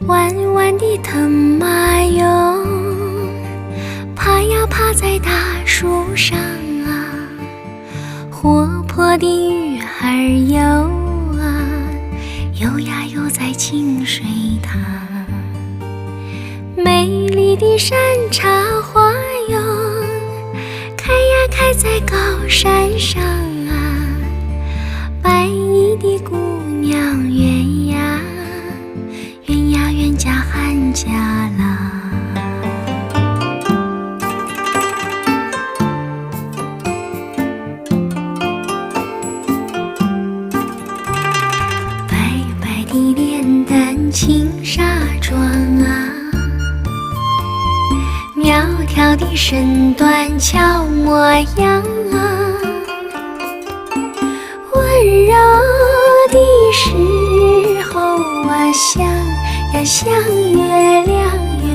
弯弯的藤马哟，爬呀爬在大树上啊，活泼的鱼儿游啊，游呀游在清水塘。美丽的山茶花哟，开呀开在高山上啊，白衣的姑娘圆呀圆呀圆家汉家郎。白白的脸蛋青纱妆啊，苗条的身段俏模样啊，温柔的时候啊像呀像月亮哟，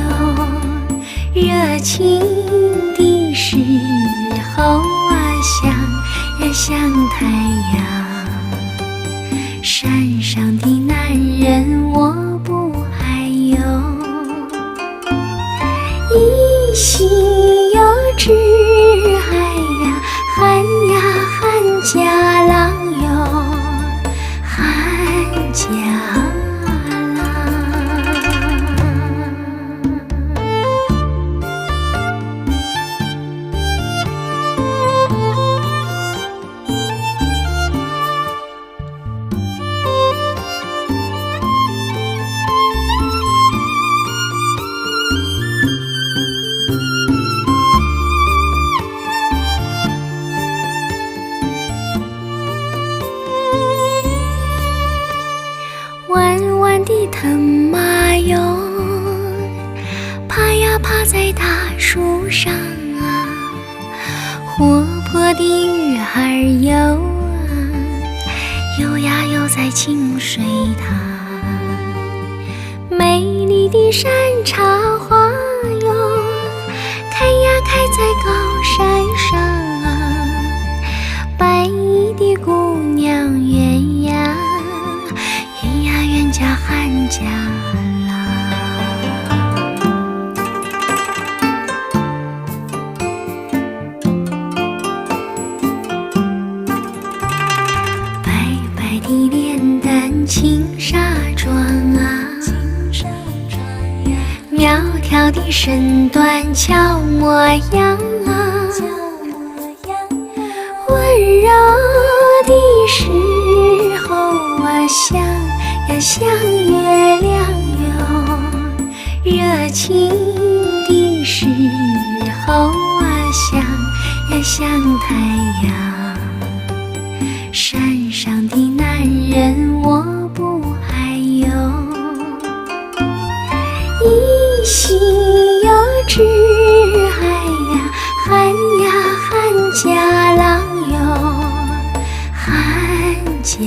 热情的时候啊像呀像太阳。山上的男人我不爱哟，一心又只爱呀汉呀汉家郎哟，汉家弯弯的藤马哟，爬呀爬在大树上啊，活泼的鱼儿游啊，游呀游在清水塘。美丽的山茶花哟，开呀开在高山上啊，白衣的姑娘圆呀圆呀圆家汉家郎。白白的脸蛋青纱妆啊，苗条的身段俏模样啊，温柔的时候啊像呀像月亮哟，热情的时候啊像呀像太阳。山上的男人我不爱哟，一心又只爱呀汉呀汉家郎哟，汉家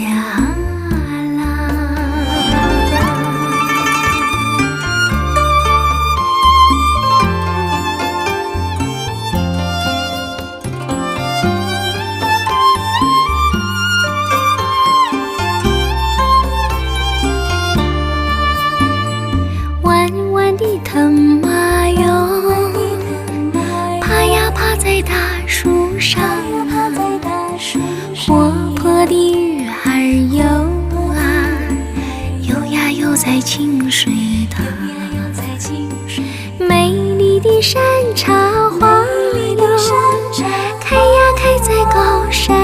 山